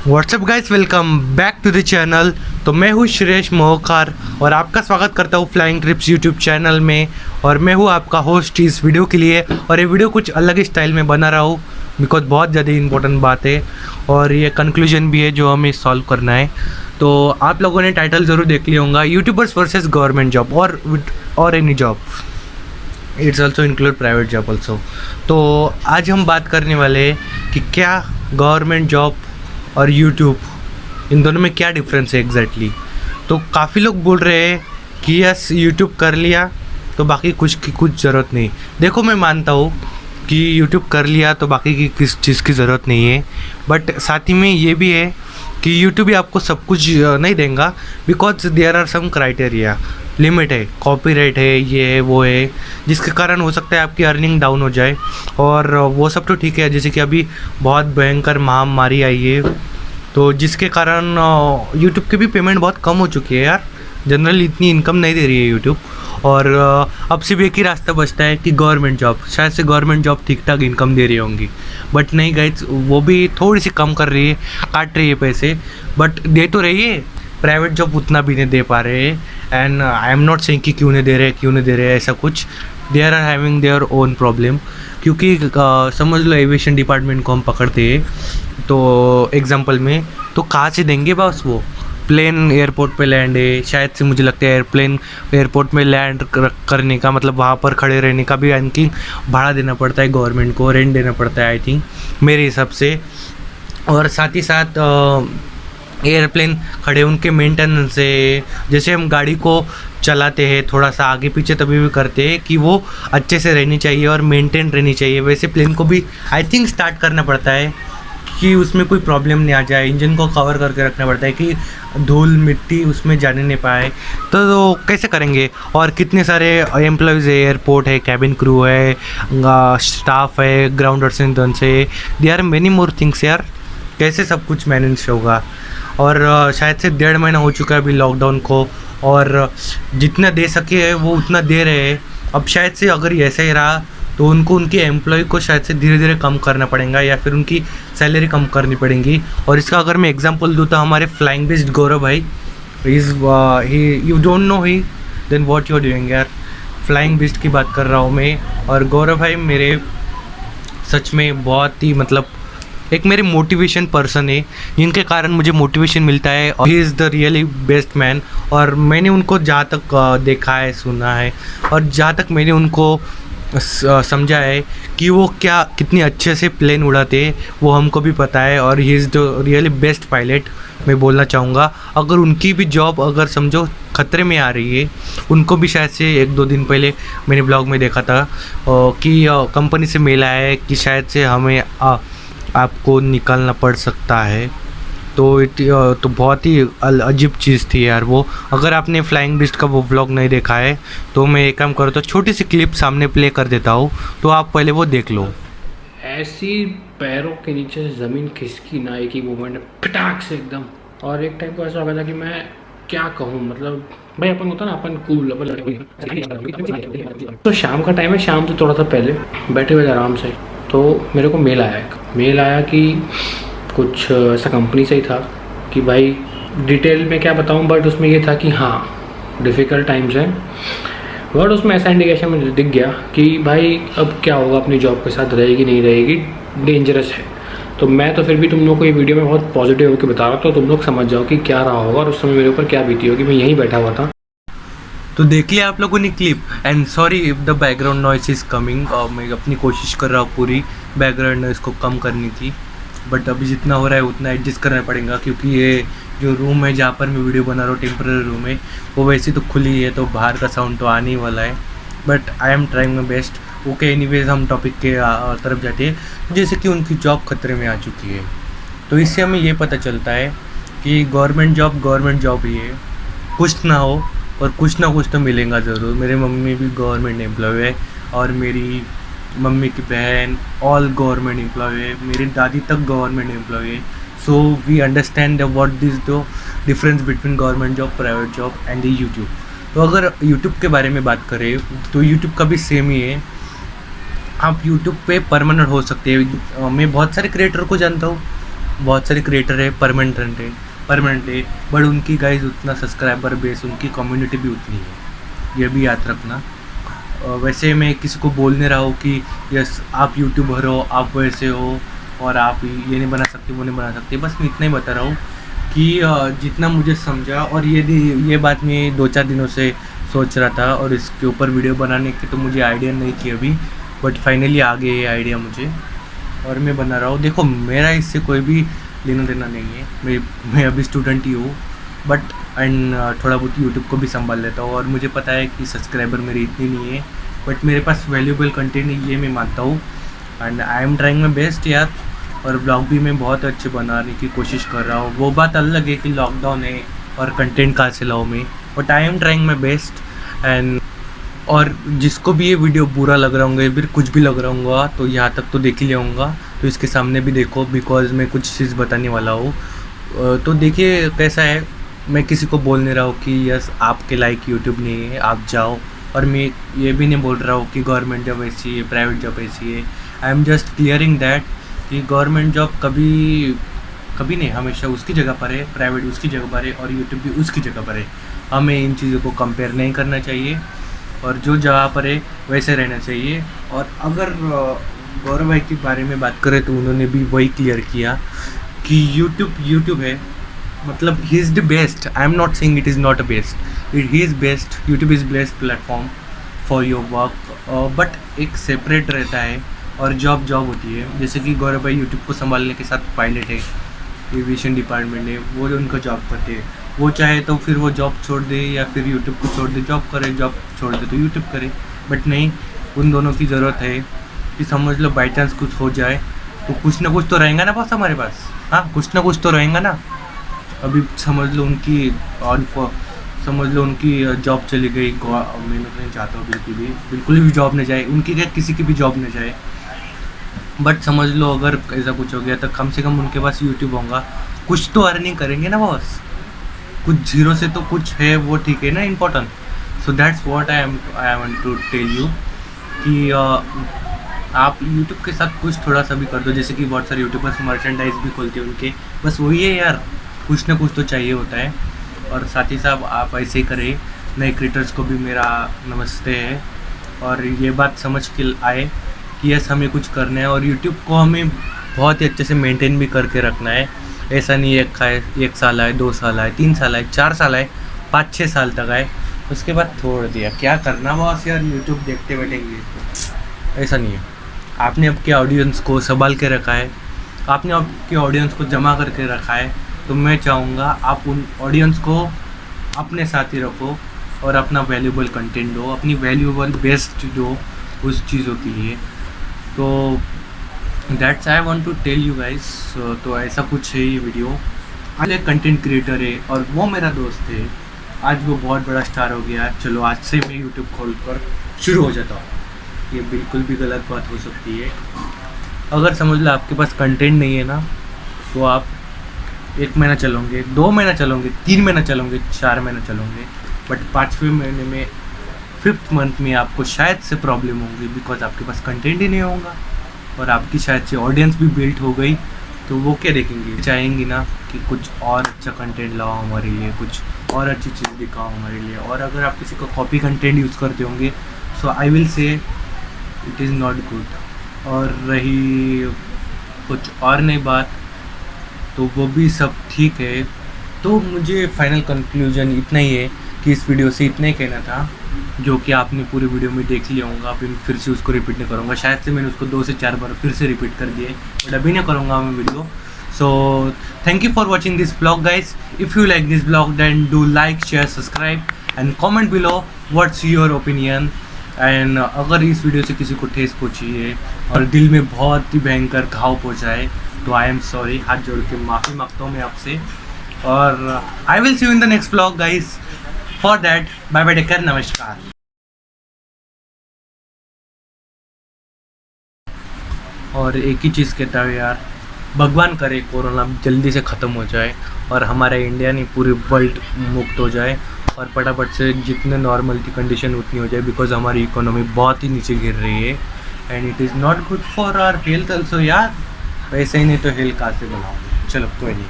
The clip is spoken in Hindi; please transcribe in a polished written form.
WhatsApp guys, welcome back to the channel. तो मैं हूँ श्रेयस मोहकार और आपका स्वागत करता हूँ फ्लाइंग ट्रिप्स यूट्यूब चैनल में। और मैं हूँ आपका होस्ट इस वीडियो के लिए। और ये वीडियो कुछ अलग स्टाइल में बना रहा हूँ बिकॉज बहुत ज़्यादा इंपॉर्टेंट बात है और ये कंक्लूजन भी है जो हमें सॉल्व करना है। तो आप लोगों ने टाइटल ज़रूर देख लिया होगा, यूट्यूबर्स वर्सेस गवर्नमेंट जॉब और any job, it's also include private job also. तो आज हम बात करने वाले हैं कि क्या गवर्नमेंट जॉब और यूट्यूब, इन दोनों में क्या डिफरेंस है एग्जैक्टली। तो काफ़ी लोग बोल रहे हैं कि यस यूट्यूब कर लिया तो बाकी कुछ ज़रूरत नहीं। देखो, मैं मानता हूँ कि यूट्यूब कर लिया तो बाकी की किस चीज़ की ज़रूरत नहीं है, बट साथ ही में ये भी है कि यूट्यूब भी आपको सब कुछ नहीं देगा because there are some criteria, limit है, कॉपीराइट है, ये है वो है, जिसके कारण हो सकता है आपकी अर्निंग डाउन हो जाए। और वो सब तो ठीक है, जैसे कि अभी बहुत भयंकर महामारी आई है तो जिसके कारण यूट्यूब की भी पेमेंट बहुत कम हो चुकी है यार। जनरली इतनी इनकम नहीं दे रही है यूट्यूब। और अब सिर्फ एक ही रास्ता बचता है कि गवर्नमेंट जॉब, शायद से गवर्नमेंट जॉब ठीक ठाक इनकम दे रही होंगी, बट नहीं गाइस, वो भी थोड़ी सी कम कर रही है, काट रही है पैसे, बट दे तो रही है। प्राइवेट जॉब उतना भी नहीं दे पा रहे हैं। And I am not saying कि क्यों नहीं दे रहे ऐसा कुछ, they are having their own problem. क्योंकि समझ लो एविएशन डिपार्टमेंट को हम पकड़ते हैं तो एग्जांपल में, तो कहाँ से देंगे बस? वो प्लेन एयरपोर्ट पे लैंड है, शायद से मुझे लगता है एयरप्लेन एयरपोर्ट में लैंड करने का मतलब वहाँ पर खड़े रहने का भी आई थिंक भाड़ा देना पड़ता है गवर्नमेंट को, रेंट देना पड़ता है आई थिंक मेरे हिसाब से। और साथ ही साथ एयरप्लेन खड़े उनके मेंटेनेंस है, जैसे हम गाड़ी को चलाते हैं थोड़ा सा आगे पीछे तभी भी करते हैं कि वो अच्छे से रहनी चाहिए और मेंटेन रहनी चाहिए, वैसे प्लेन को भी आई थिंक स्टार्ट करना पड़ता है कि उसमें कोई प्रॉब्लम नहीं आ जाए। इंजन को कवर करके रखना पड़ता है कि धूल मिट्टी उसमें जाने नहीं पाए। तो कैसे करेंगे? और कितने सारे एम्प्लॉयज़ है, एयरपोर्ट है, कैबिन क्रू है, स्टाफ है, ग्राउंड अटेंडेंट्स है, they are many more things यार। कैसे सब कुछ मैनेज होगा? और शायद से 1.5 महीना हो चुका है अभी लॉकडाउन को, और जितना दे सके है वो उतना दे रहे हैं। अब शायद से अगर ऐसा ही रहा तो उनको उनके एम्प्लॉय को शायद से धीरे धीरे कम करना पड़ेगा या फिर उनकी सैलरी कम करनी पड़ेगी। और इसका अगर मैं एग्जांपल दूँ तो हमारे फ्लाइंग बेस्ड गौरव भाई you don't know he then what you are doing यार। फ्लाइंग बेस्ड की बात कर रहा हूँ मैं, और गौरव भाई मेरे सच में बहुत ही मतलब एक मेरे मोटिवेशन पर्सन है, जिनके कारण मुझे मोटिवेशन मिलता है। और he is the really best man. और मैंने उनको जहाँ तक देखा है, सुना है, और जहाँ तक मैंने उनको समझा है कि वो क्या कितनी अच्छे से प्लेन उड़ाते हैं वो हमको भी पता है। और he is the really best pilot मैं बोलना चाहूँगा। अगर उनकी भी जॉब अगर समझो खतरे में आ रही है, उनको भी शायद से 1-2 दिन पहले मैंने ब्लॉग में देखा था कि कंपनी से मेल आया है कि शायद से हमें आपको निकालना पड़ सकता है। तो बहुत ही अजीब चीज़ थी यार वो। अगर आपने फ्लाइंग बिस्ट का वो व्लॉग नहीं देखा है तो मैं एक काम करूँ तो छोटी सी क्लिप सामने प्ले कर देता हूँ, तो आप पहले वो देख लो। ऐसी पैरों के नीचे ज़मीन खिसकी ना एक ही मोमेंट में फटाक से एकदम। और एक टाइम को ऐसा हो गया था कि मैं क्या कहूँ, मतलब भाई अपन होता ना, अपन कूल अपन। तो शाम का टाइम है, शाम से थोड़ा सा पहले बैठे हुए आराम से, तो मेरे को मेल आया कि कुछ ऐसा कंपनी से ही था कि भाई डिटेल में क्या बताऊं, बट उसमें ये था कि हाँ डिफ़िकल्ट टाइम्स हैं। बट उसमें ऐसा इंडिकेशन मुझे दिख गया कि भाई अब क्या होगा, अपनी जॉब के साथ रहेगी नहीं रहेगी, डेंजरस है। तो मैं तो फिर भी तुम लोग को ये वीडियो में बहुत पॉजिटिव होकर बता रहा था, तो तुम लोग समझ जाओ कि क्या रहा होगा और उस समय मेरे ऊपर क्या बीती होगी। मैं यहीं बैठा हुआ था। तो देख लिया आप लोगों ने clip. And sorry if the background noise is coming, मैं अपनी कोशिश कर रहा हूँ पूरी बैकग्राउंड नॉइस को कम करनी थी, बट अभी जितना हो रहा है उतना एडजस्ट करना पड़ेगा क्योंकि ये जो रूम है जहाँ पर मैं वीडियो बना रहा हूँ, टेम्पररी रूम है, वो वैसे तो खुली है तो बाहर का साउंड तो आने ही वाला है, but I am trying my best. Okay, anyways हम टॉपिक के तरफ जाते हैं। जैसे कि उनकी जॉब खतरे में आ चुकी है, तो इससे हमें ये पता चलता है कि गवर्नमेंट जॉब ही है, कुछ ना हो और कुछ ना कुछ तो मिलेगा ज़रूर। मेरे मम्मी भी गवर्नमेंट एम्प्लॉय है और मेरी मम्मी की बहन ऑल गवर्नमेंट एम्प्लॉय है, मेरी दादी तक गवर्नमेंट एम्प्लॉय है। So we understand what this the difference between government job, private job and the YouTube. तो अगर यूट्यूब के बारे में बात करें तो यूट्यूब का भी सेम ही है। आप यूट्यूब पे परमानेंट हो सकते हैं। मैं बहुत सारे क्रिएटर को जानता हूँ बहुत सारे क्रिएटर है परमानेंट है, बट उनकी गाइस उतना सब्सक्राइबर बेस, उनकी कम्युनिटी भी उतनी है, ये भी याद रखना। वैसे मैं किसी को बोल नहीं रहा हूँ कि यस आप यूट्यूबर हो, आप वैसे हो और आप ये नहीं बना सकते, वो नहीं बना सकते। बस मैं इतना ही बता रहा हूँ कि जितना मुझे समझा, और ये बात मैं 2-4 दिनों से सोच रहा था और इसके ऊपर वीडियो बनाने की तो मुझे आइडिया नहीं थी अभी, बट फाइनली आ गया ये आइडिया मुझे और मैं बना रहा हूँ। देखो मेरा इससे कोई भी लेना देना नहीं है, मैं अभी स्टूडेंट ही हूँ, बट एंड थोड़ा बहुत यूट्यूब को भी संभाल लेता हूँ और मुझे पता है कि सब्सक्राइबर मेरे इतने नहीं है, बट मेरे पास वैल्यूबल कंटेंट है, ये मैं मानता हूँ। And I am trying my best यार, और ब्लॉग भी मैं बहुत अच्छे बनाने की कोशिश कर रहा हूँ। वो बात अलग है कि लॉकडाउन है और कंटेंट कहाँ से लाऊँ मैं, but I am trying my best. And और जिसको भी ये वीडियो बुरा लग रहा होगा, फिर कुछ भी लग रहा होगा, तो यहाँ तक तो देख ही लेऊँगा, तो इसके सामने भी देखो, बिकॉज मैं कुछ चीज़ बताने वाला हूँ। तो देखिए कैसा है, मैं किसी को बोल नहीं रहा हूँ कि यस आपके लाइक यूट्यूब नहीं है आप जाओ, और मैं ये भी नहीं बोल रहा हूँ कि गवर्नमेंट जॉब ऐसी है, प्राइवेट जॉब ऐसी है। I am just clearing that कि गवर्नमेंट जॉब कभी नहीं, हमेशा उसकी जगह पर है, प्राइवेट उसकी जगह पर है और यूट्यूब भी उसकी जगह पर है। हमें इन चीज़ों को कंपेयर नहीं करना चाहिए और जो जगह पर है वैसे रहना चाहिए। और अगर गौरव भाई के बारे में बात करें तो उन्होंने भी वही क्लियर किया कि यूट्यूब है, मतलब he is the best. I am not saying it is not a best, he is best, YouTube is best platform for your work, but एक सेपरेट रहता है और जॉब होती है। जैसे कि गौरव भाई यूट्यूब को संभालने के साथ पायलट है, एविएशन डिपार्टमेंट है, वो उनका जॉब करते हैं। वो चाहे तो फिर वो जॉब छोड़ दे या फिर यूट्यूब को छोड़ दे, जॉब करे, जॉब छोड़ दे तो यूट्यूब करे, बट नहीं, उन दोनों की ज़रूरत है कि समझ लो बाई चांस कुछ हो जाए तो कुछ ना कुछ तो रहेगा ना बस हमारे पास। हाँ, कुछ ना कुछ तो रहेगा ना। अभी समझ लो उनकी जॉब चली गई, मैं नहीं चाहता हूँ बिल्कुल भी जॉब नहीं जाए उनकी, क्या किसी की भी जॉब नहीं जाए, बट समझ लो अगर ऐसा कुछ हो गया तो कम से कम उनके पास यूट्यूब होगा, कुछ तो अर्निंग करेंगे ना बॉस, कुछ जीरो से तो कुछ है, वो ठीक है ना, important. So that's what I want to tell you कि आप यूट्यूब के साथ कुछ थोड़ा सा भी कर दो। जैसे कि बहुत सारे यूट्यूबर्स मर्चेंडाइज भी खोलते हैं उनके, बस वही है यार, कुछ ना कुछ तो चाहिए होता है। और साथ ही साथ आप ऐसे ही करें। नए क्रिएटर्स को भी मेरा नमस्ते है, और ये बात समझ के आए कि यस हमें कुछ करना है और यूट्यूब को हमें बहुत ही अच्छे से मेंटेन भी करके रखना है। ऐसा नहीं एक साल आए, 2 साल आए, 3 साल आए, 4 साल आए, 5-6 साल तक आए, उसके बाद छोड़ दिया, क्या करना बॉस यार, यूट्यूब देखते बैठेंगे, ऐसा नहीं है। आपने आपके ऑडियंस को संभाल के रखा है, आपने आपके ऑडियंस को जमा करके रखा है, तो मैं चाहूँगा आप उन ऑडियंस को अपने साथ ही रखो और अपना वैल्यूबल कंटेंट दो, अपनी वैल्यूबल बेस्ट दो उस चीज़ों के लिए। तो that's I want to tell you guys. तो ऐसा कुछ है ये वीडियो। आज एक कंटेंट क्रिएटर है और वो मेरा दोस्त है, आज वो बहुत बड़ा स्टार हो गया। चलो आज से मैं यूट्यूब खोल कर शुरू हो जाता हूँ, ये बिल्कुल भी गलत बात हो सकती है। अगर समझ लो आपके पास कंटेंट नहीं है ना, तो आप 1 महीना चलोगे, 2 महीना चलोगे, 3 महीना चलोगे, 4 महीना चलोगे, बट 5वें महीने में, 5th मंथ में आपको शायद से प्रॉब्लम होगी, बिकॉज आपके पास कंटेंट ही नहीं होगा और आपकी शायद से ऑडियंस भी बिल्ड हो गई, तो वो क्या देखेंगे, चाहेंगे ना कि कुछ और अच्छा कंटेंट लाओ हमारे लिए, कुछ और अच्छी चीज़ दिखाओ हमारे लिए। और अगर आप किसी का कॉपी कंटेंट यूज़ करते होंगे, so I will say it is not good. और रही कुछ और नई बात, तो वो भी सब ठीक है। तो मुझे फाइनल कंक्लूजन इतना ही है कि इस वीडियो से इतना ही कहना था, जो कि आपने पूरे वीडियो में देख लिया होगा। अभी मैं फिर से उसको रिपीट नहीं करूँगा, शायद से मैंने उसको 2 से 4 बार फिर से रिपीट कर दिए, बट अभी नहीं करूँगा मैं video. So thank you for watching this vlog guys. If you like this vlog then do like, share, subscribe and comment below what's your opinion. And अगर इस वीडियो से किसी को ठेस पहुँची है और दिल में बहुत ही भयंकर घाव पहुँचाए, तो आई एम सॉरी, हाथ जोड़ के माफ़ी मांगता हूँ मैं आपसे। और I will see you in the next vlog guys. For that bye bye, take care, नमस्कार। और एक ही चीज़ कहता हूँ यार, भगवान करे कोरोना जल्दी से ख़त्म हो जाए और हमारा इंडिया नहीं पूरी वर्ल्ड मुक्त हो जाए और फटाफट से जितने नॉर्मल की कंडीशन उतनी हो जाए, बिकॉज हमारी इकोनॉमी बहुत ही नीचे गिर रही है and it is not good for our health also यार। वैसे ही नहीं तो हेल्थ कहाँ से बनाओगे। चलो कोई नहीं।